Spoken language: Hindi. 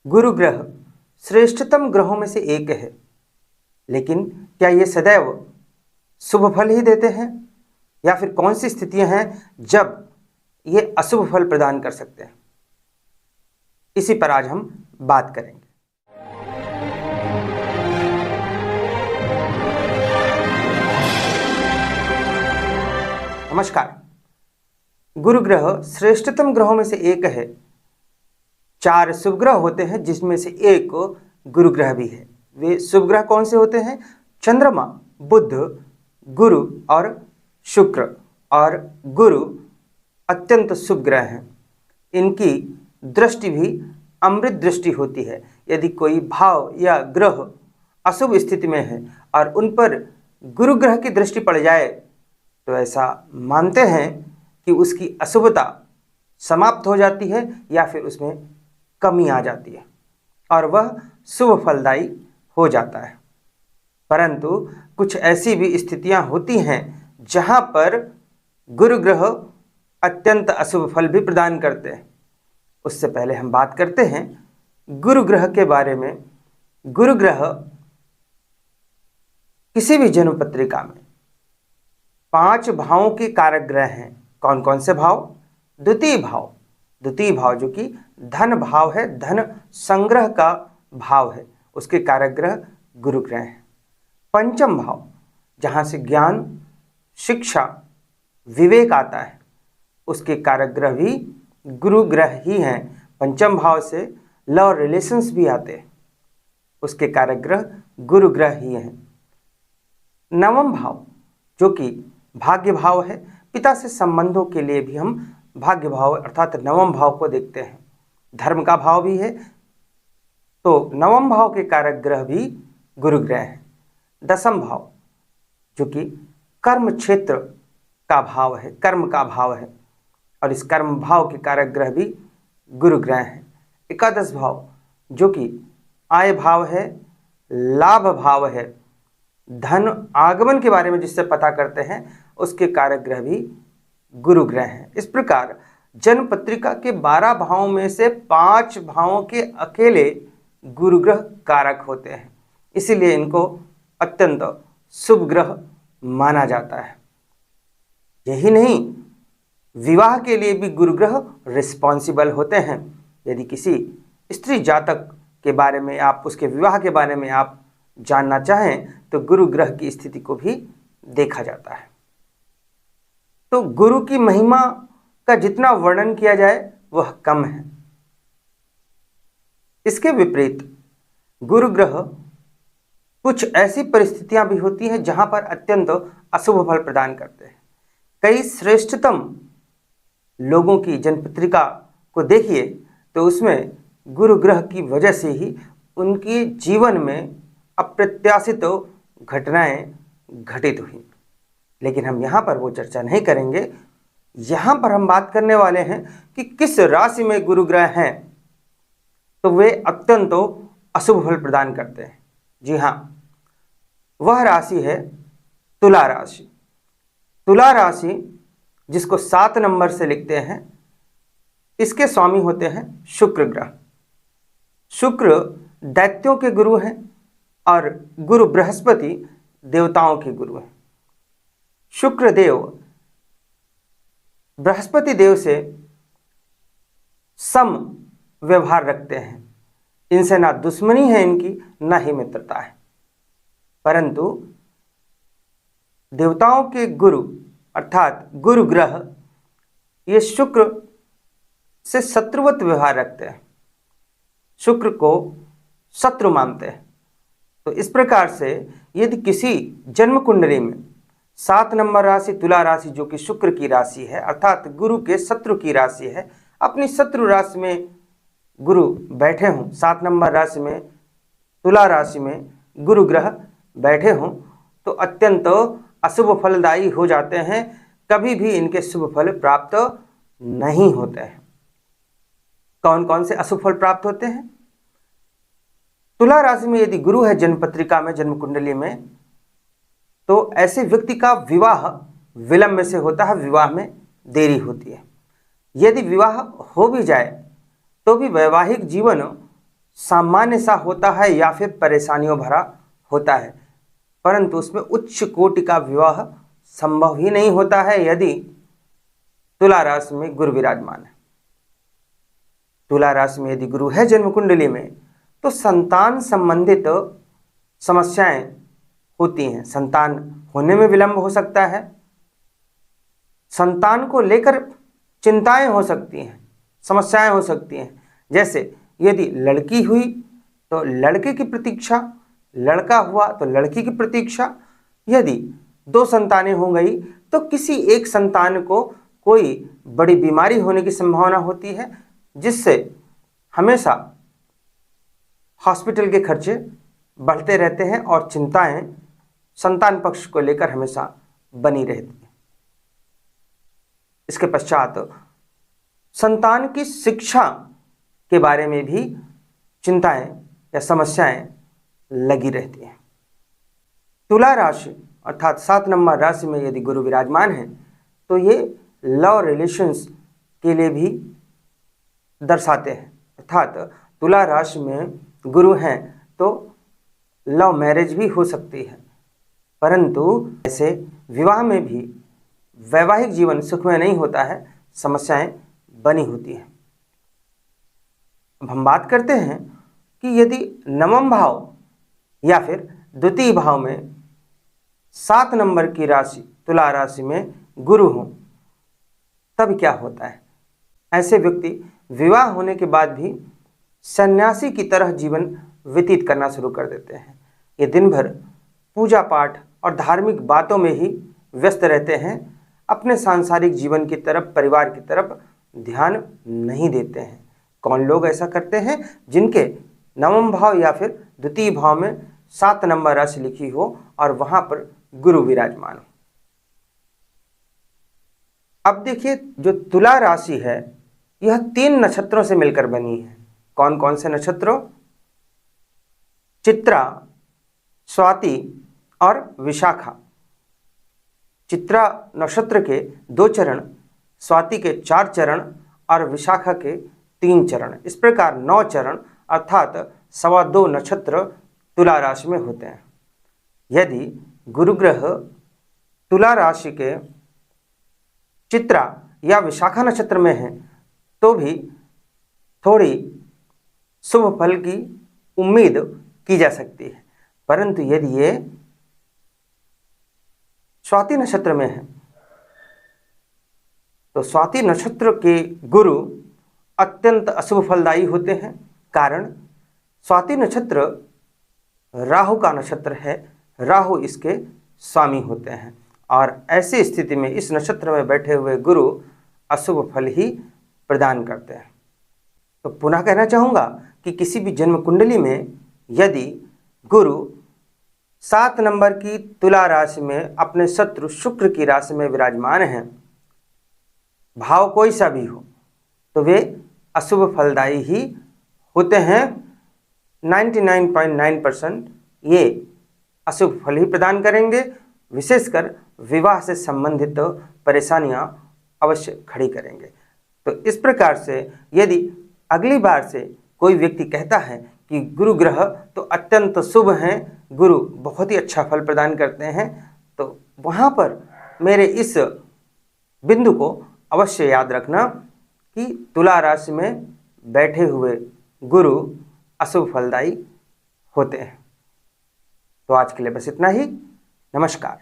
गुरु ग्रह श्रेष्ठतम ग्रहों में से एक है, लेकिन क्या ये सदैव शुभ फल ही देते हैं या फिर कौन सी स्थितियां हैं जब ये अशुभ फल प्रदान कर सकते हैं, इसी पर आज हम बात करेंगे। नमस्कार। गुरु ग्रह श्रेष्ठतम ग्रहों में से एक है। 4 शुभ ग्रह होते हैं जिसमें से एक गुरु ग्रह भी है। वे शुभ ग्रह कौन से होते हैं? चंद्रमा, बुध, गुरु और शुक्र। और गुरु अत्यंत शुभ ग्रह हैं। इनकी दृष्टि भी अमृत दृष्टि होती है। यदि कोई भाव या ग्रह अशुभ स्थिति में है और उन पर गुरु ग्रह की दृष्टि पड़ जाए तो ऐसा मानते हैं कि उसकी अशुभता समाप्त हो जाती है या फिर उसमें कमी आ जाती है और वह शुभ फलदायी हो जाता है। परंतु कुछ ऐसी भी स्थितियां होती हैं जहां पर गुरु ग्रह अत्यंत अशुभ फल भी प्रदान करते हैं। उससे पहले हम बात करते हैं गुरु ग्रह के बारे में। गुरु ग्रह किसी भी जन्म पत्रिका में 5 भावों के कारक ग्रह हैं। कौन कौन से भाव? द्वितीय भाव जो कि धन भाव है, धन संग्रह का भाव है, उसके कारक ग्रह गुरु ग्रह हैं। पंचम भाव जहाँ से ज्ञान, शिक्षा, विवेक आता है, उसके कारक ग्रह भी गुरु ग्रह ही हैं। पंचम भाव से लव रिलेशंस भी आते हैं, उसके कारक ग्रह गुरु ग्रह ही हैं। नवम भाव जो कि भाग्य भाव है, पिता से संबंधों के लिए भी हम भाग्य भाव अर्थात नवम भाव को देखते हैं। धर्म का भाव भी है, तो नवम भाव के कारक ग्रह भी गुरु ग्रह हैं। दसम भाव जो कि कर्म क्षेत्र का भाव है, कर्म का भाव है, और इस कर्म भाव के कारक ग्रह भी गुरु ग्रह हैं। एकादश भाव जो कि आय भाव है, लाभ भाव है, धन आगमन के बारे में जिससे पता करते हैं, उसके कारक ग्रह भी गुरु ग्रह हैं। इस प्रकार जन्म पत्रिका के 12 भावों में से 5 भावों के अकेले गुरु ग्रह कारक होते हैं, इसीलिए इनको अत्यंत शुभ ग्रह माना जाता है। यही नहीं, विवाह के लिए भी गुरु ग्रह रिस्पॉन्सिबल होते हैं। यदि किसी स्त्री जातक के बारे में आप, उसके विवाह के बारे में आप जानना चाहें तो गुरु ग्रह की स्थिति को भी देखा जाता है। तो गुरु की महिमा का जितना वर्णन किया जाए वह कम है। इसके विपरीत गुरु ग्रह कुछ ऐसी परिस्थितियां भी होती हैं जहां पर अत्यंत अशुभ फल प्रदान करते हैं। कई श्रेष्ठतम लोगों की जन्मपत्रिका को देखिए तो उसमें गुरु ग्रह की वजह से ही उनके जीवन में अप्रत्याशित घटनाएं घटित हुई। लेकिन हम यहाँ पर वो चर्चा नहीं करेंगे। यहाँ पर हम बात करने वाले हैं कि किस राशि में गुरु ग्रह हैं तो वे अत्यंत अशुभ फल प्रदान करते हैं। जी हाँ, वह राशि है तुला राशि। तुला राशि जिसको 7 नंबर से लिखते हैं, इसके स्वामी होते हैं शुक्र ग्रह। शुक्र दैत्यों के गुरु हैं और गुरु बृहस्पति देवताओं के गुरु हैं। शुक्र देव बृहस्पति देव से सम व्यवहार रखते हैं। इनसे ना दुश्मनी है इनकी, ना ही मित्रता है। परंतु देवताओं के गुरु अर्थात गुरु ग्रह ये शुक्र से शत्रुवत व्यवहार रखते हैं, शुक्र को शत्रु मानते हैं। तो इस प्रकार से यदि किसी जन्म कुंडली में 7 नंबर राशि तुला राशि जो कि शुक्र की राशि है अर्थात गुरु के शत्रु की राशि है, अपनी शत्रु राशि में गुरु बैठे हों, 7 नंबर राशि में तुला राशि में गुरु ग्रह बैठे हों तो अत्यंत अशुभ फलदायी हो जाते हैं। कभी भी इनके शुभ फल प्राप्त नहीं होते हैं। कौन कौन से अशुभ फल प्राप्त होते हैं? तुला राशि में यदि गुरु है जन्म पत्रिका में, जन्म कुंडली में, तो ऐसे व्यक्ति का विवाह विलंब से होता है, विवाह में देरी होती है। यदि विवाह हो भी जाए तो भी वैवाहिक जीवन सामान्य सा होता है या फिर परेशानियों भरा होता है, परंतु उसमें उच्च कोटि का विवाह संभव ही नहीं होता है यदि तुला राशि में गुरु विराजमान है। तुला राशि में यदि गुरु है जन्म कुंडली में तो संतान संबंधित समस्याएं होती हैं। संतान होने में विलंब हो सकता है, संतान को लेकर चिंताएं हो सकती हैं, समस्याएं हो सकती हैं। जैसे यदि लड़की हुई तो लड़के की प्रतीक्षा, लड़का हुआ तो लड़की की प्रतीक्षा। यदि दो संतानें हो गई तो किसी एक संतान को कोई बड़ी बीमारी होने की संभावना होती है, जिससे हमेशा हॉस्पिटल के खर्चे बढ़ते रहते हैं और चिंताएं संतान पक्ष को लेकर हमेशा बनी रहती हैं। इसके पश्चात संतान की शिक्षा के बारे में भी चिंताएं या समस्याएं लगी रहती हैं। तुला राशि अर्थात 7 नंबर राशि में यदि गुरु विराजमान है तो ये लव रिलेशंस के लिए भी दर्शाते हैं। अर्थात तुला राशि में गुरु हैं तो लव मैरिज भी हो सकती है, परंतु ऐसे विवाह में भी वैवाहिक जीवन सुखमय नहीं होता है, समस्याएं बनी होती हैं। अब हम बात करते हैं कि यदि नवम भाव या फिर द्वितीय भाव में 7 नंबर की राशि तुला राशि में गुरु हो तब क्या होता है। ऐसे व्यक्ति विवाह होने के बाद भी सन्यासी की तरह जीवन व्यतीत करना शुरू कर देते हैं। ये दिन भर पूजा पाठ और धार्मिक बातों में ही व्यस्त रहते हैं, अपने सांसारिक जीवन की तरफ, परिवार की तरफ ध्यान नहीं देते हैं। कौन लोग ऐसा करते हैं? जिनके नवम भाव या फिर द्वितीय भाव में 7 नंबर राशि लिखी हो और वहां पर गुरु विराजमान हो। अब देखिए, जो तुला राशि है यह 3 नक्षत्रों से मिलकर बनी है। कौन कौन से नक्षत्रों? चित्रा, स्वाति और विशाखा। चित्रा नक्षत्र के 2 चरण, स्वाति के 4 चरण और विशाखा के 3 चरण। इस प्रकार 9 चरण अर्थात 2.25 नक्षत्र तुला राशि में होते हैं। यदि गुरु ग्रह तुला राशि के चित्रा या विशाखा नक्षत्र में है तो भी थोड़ी शुभ फल की उम्मीद की जा सकती है, परंतु यदि ये स्वाति नक्षत्र में है तो स्वाति नक्षत्र के गुरु अत्यंत अशुभ फलदायी होते हैं। कारण स्वाति नक्षत्र राहु का नक्षत्र है, राहु इसके स्वामी होते हैं और ऐसी स्थिति में इस नक्षत्र में बैठे हुए गुरु अशुभ फल ही प्रदान करते हैं। तो पुनः कहना चाहूँगा कि किसी भी जन्म कुंडली में यदि गुरु 7 नंबर की तुला राशि में अपने शत्रु शुक्र की राशि में विराजमान हैं, भाव कोई सा भी हो, तो वे अशुभ फलदायी ही होते हैं। 99.9% ये अशुभ फल ही प्रदान करेंगे। विशेषकर विवाह से संबंधित परेशानियां अवश्य खड़ी करेंगे। तो इस प्रकार से यदि अगली बार से कोई व्यक्ति कहता है कि गुरु ग्रह तो अत्यंत शुभ हैं, गुरु बहुत ही अच्छा फल प्रदान करते हैं, तो वहाँ पर मेरे इस बिंदु को अवश्य याद रखना कि तुला राशि में बैठे हुए गुरु अशुभ फलदायी होते हैं। तो आज के लिए बस इतना ही। नमस्कार।